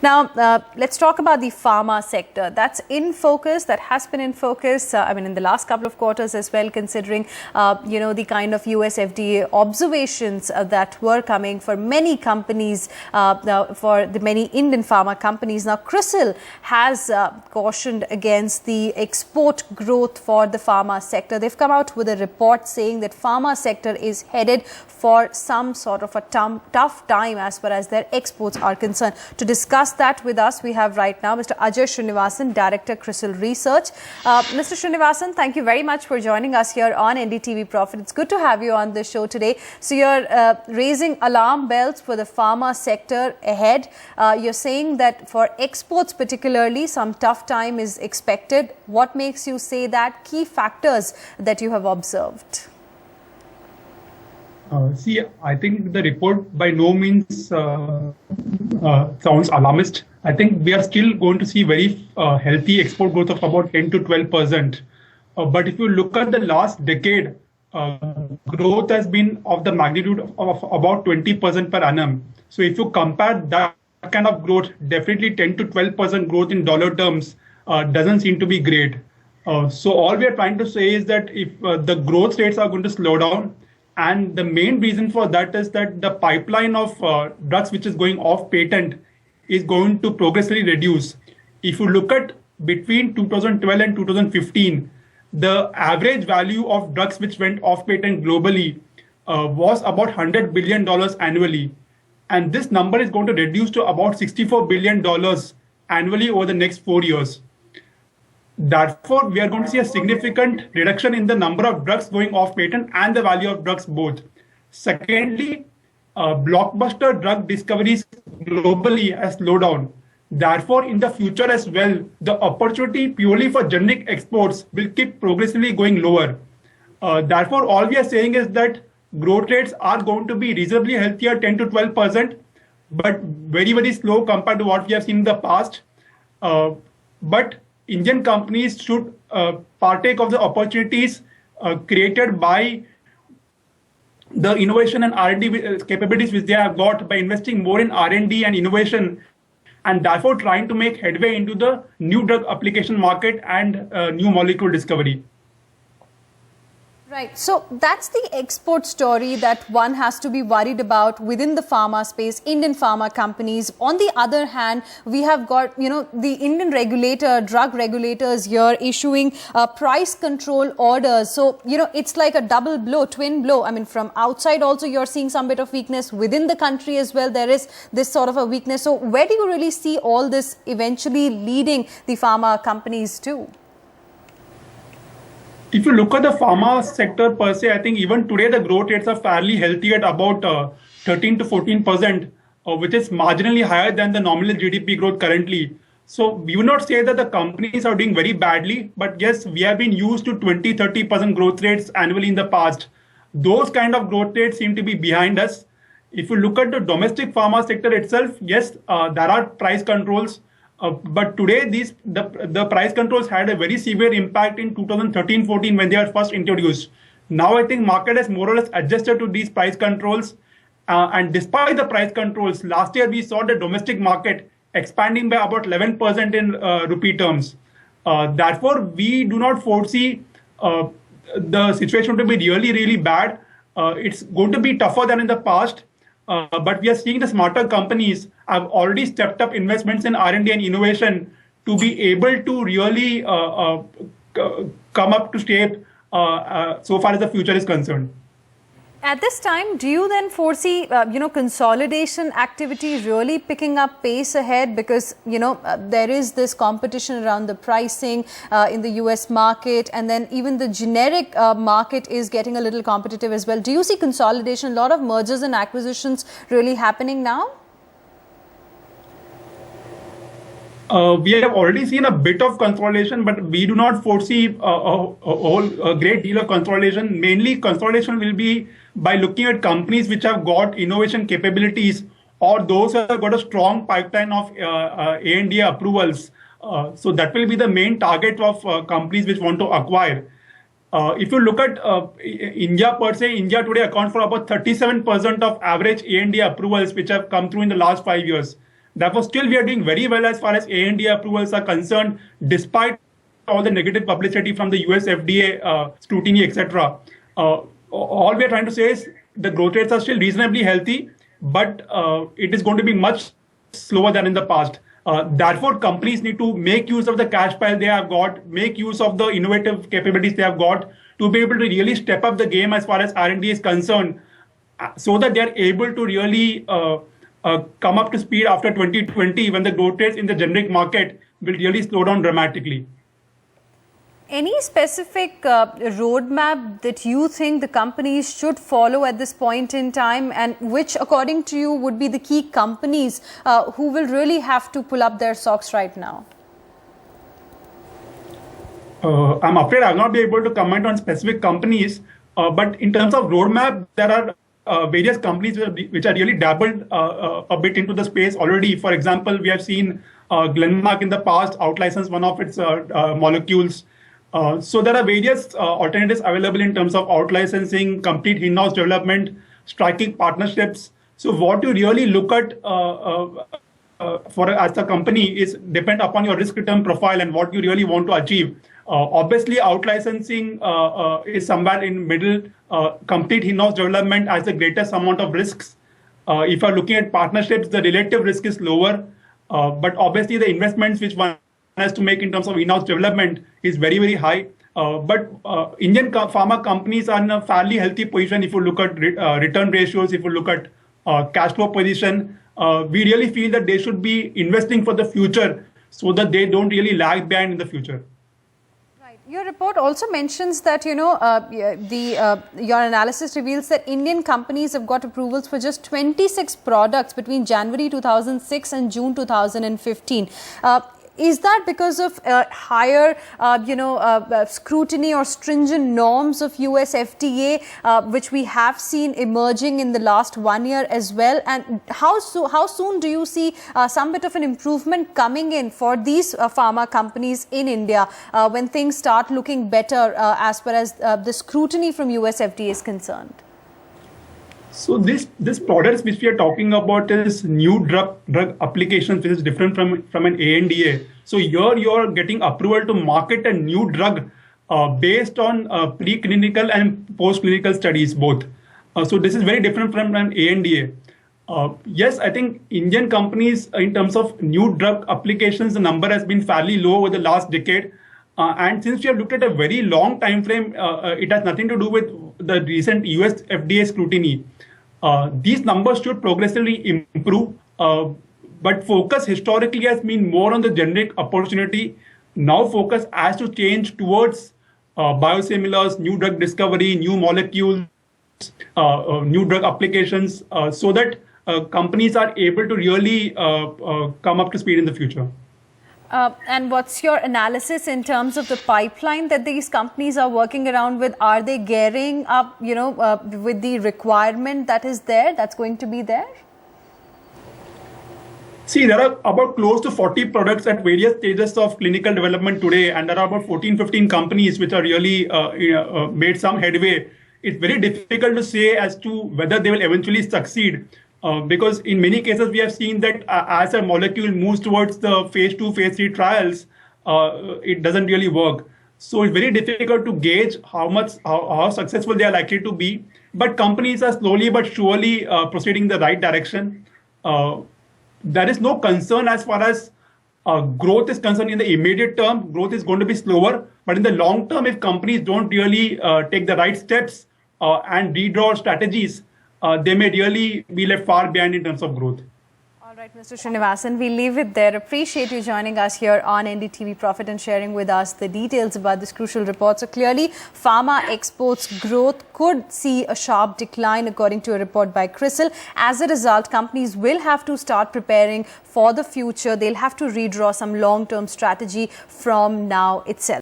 Now, let's talk about the pharma sector. That's in focus, that has been in focus, in the last couple of quarters as well, considering, the kind of US FDA observations that were coming for many companies, for the many Indian pharma companies. Now, CRISIL has cautioned against the export growth for the pharma sector. They've come out with a report saying that pharma sector is headed for some sort of a tough time as far as their exports are concerned. To discuss that with us, we have right now Mr. Ajay Srinivasan, Director, CRISIL Research. Mr. Srinivasan, thank you very much for joining us here on NDTV Profit. It's good to have you on the show today. So you're raising alarm bells for the pharma sector ahead. You're saying that for exports particularly, some tough time is expected. What makes you say that? Key factors that you have observed? I think the report by no means sounds alarmist. I think we are still going to see very healthy export growth of about 10 to 12%. But if you look at the last decade, growth has been of the magnitude of about 20% per annum. So if you compare that kind of growth, definitely 10 to 12% growth in dollar terms doesn't seem to be great. So all we are trying to say is that if the growth rates are going to slow down, and the main reason for that is that the pipeline of drugs which is going off patent is going to progressively reduce. If you look at between 2012 and 2015, the average value of drugs which went off patent globally was about $100 billion annually. And this number is going to reduce to about $64 billion annually over the next 4 years. Therefore, we are going to see a significant reduction in the number of drugs going off patent and the value of drugs both. Secondly, blockbuster drug discoveries globally has slowed down. Therefore, in the future as well, the opportunity purely for generic exports will keep progressively going lower. Therefore, all we are saying is that growth rates are going to be reasonably healthier, 10 to 12%, but very, very slow compared to what we have seen in the past. But Indian companies should partake of the opportunities created by the innovation and R&D capabilities which they have got by investing more in R&D and innovation, and therefore trying to make headway into the new drug application market and new molecule discovery. Right. So that's the export story that one has to be worried about within the pharma space, Indian pharma companies. On the other hand, we have got, the Indian drug regulators here issuing price control orders. So, it's like a double blow, twin blow. From outside also, you're seeing some bit of weakness. Within the country as well, there is this sort of a weakness. So where do you really see all this eventually leading the pharma companies to? If you look at the pharma sector per se, I think even today the growth rates are fairly healthy at about 13 to 14%, which is marginally higher than the nominal GDP growth currently. So we would not say that the companies are doing very badly, but yes, we have been used to 20-30% growth rates annually in the past. Those kind of growth rates seem to be behind us. If you look at the domestic pharma sector itself, yes, there are price controls. But today, the price controls had a very severe impact in 2013-14 when they were first introduced. Now, I think market has more or less adjusted to these price controls. And despite the price controls, last year we saw the domestic market expanding by about 11% in rupee terms. Therefore, we do not foresee the situation to be really, really bad. It's going to be tougher than in the past. But we are seeing the smarter companies have already stepped up investments in R&D and innovation to be able to really come up to shape so far as the future is concerned. At this time, do you then foresee, consolidation activity really picking up pace ahead because, there is this competition around the pricing in the US market, and then even the generic market is getting a little competitive as well. Do you see consolidation, a lot of mergers and acquisitions really happening now? We have already seen a bit of consolidation, but we do not foresee a great deal of consolidation. Mainly, consolidation will be by looking at companies which have got innovation capabilities or those who have got a strong pipeline of ANDA approvals. So that will be the main target of companies which want to acquire. If you look at India per se, India today accounts for about 37% of average ANDA approvals which have come through in the last 5 years. Therefore, still we are doing very well as far as ANDA approvals are concerned, despite all the negative publicity from the US FDA scrutiny, etc. All we are trying to say is the growth rates are still reasonably healthy, but it is going to be much slower than in the past. Therefore, companies need to make use of the cash pile they have got, make use of the innovative capabilities they have got to be able to really step up the game as far as R&D is concerned, so that they are able to really come up to speed after 2020 when the growth rates in the generic market will really slow down dramatically. Any specific roadmap that you think the companies should follow at this point in time, and which, according to you, would be the key companies who will really have to pull up their socks right now? I'm afraid I'll not be able to comment on specific companies, but in terms of roadmap, there are various companies which are really dabbled a bit into the space already. For example, we have seen Glenmark in the past out-license one of its molecules. So there are various alternatives available in terms of out-licensing, complete in-house development, striking partnerships. So what you really look at for as a company is depend upon your risk-return profile and what you really want to achieve. Obviously, out-licensing is somewhere in middle. Complete in-house development has the greatest amount of risks. If you're looking at partnerships, the relative risk is lower. But obviously, the investments which one has to make in terms of in-house development is very, very high. But Indian pharma companies are in a fairly healthy position. If you look at return ratios, if you look at cash flow position, we really feel that they should be investing for the future so that they don't really lag behind in the future. Your report also mentions that, your analysis reveals that Indian companies have got approvals for just 26 products between January 2006 and June 2015. Is that because of higher, scrutiny or stringent norms of US FDA, which we have seen emerging in the last 1 year as well? And how soon do you see some bit of an improvement coming in for these pharma companies in India when things start looking better as far as the scrutiny from US FDA is concerned? So this products which we are talking about is new drug applications, which is different from an ANDA. So here you are getting approval to market a new drug based on preclinical and post-clinical studies both. So this is very different from an ANDA. Yes, I think Indian companies in terms of new drug applications, the number has been fairly low over the last decade. And since we have looked at a very long time frame, it has nothing to do with the recent US FDA scrutiny. These numbers should progressively improve, but focus historically has been more on the generic opportunity. Now focus has to change towards biosimilars, new drug discovery, new molecules, new drug applications, so that companies are able to really come up to speed in the future. And what's your analysis in terms of the pipeline that these companies are working around with? Are they gearing up, with the requirement that is there, that's going to be there? See, there are about close to 40 products at various stages of clinical development today, and there are about 14-15 companies which are really made some headway. It's very difficult to say as to whether they will eventually succeed. Because in many cases, we have seen that as a molecule moves towards the phase 2, phase 3 trials, it doesn't really work. So it's very difficult to gauge how successful they are likely to be. But companies are slowly but surely proceeding in the right direction. There is no concern as far as growth is concerned. In the immediate term, growth is going to be slower. But in the long term, if companies don't really take the right steps and redraw strategies, they may really be left far behind in terms of growth. All right, Mr. Srinivasan, we leave it there. Appreciate you joining us here on NDTV Profit and sharing with us the details about this crucial report. So clearly, pharma exports growth could see a sharp decline according to a report by CRISIL. As a result, companies will have to start preparing for the future. They'll have to redraw some long-term strategy from now itself.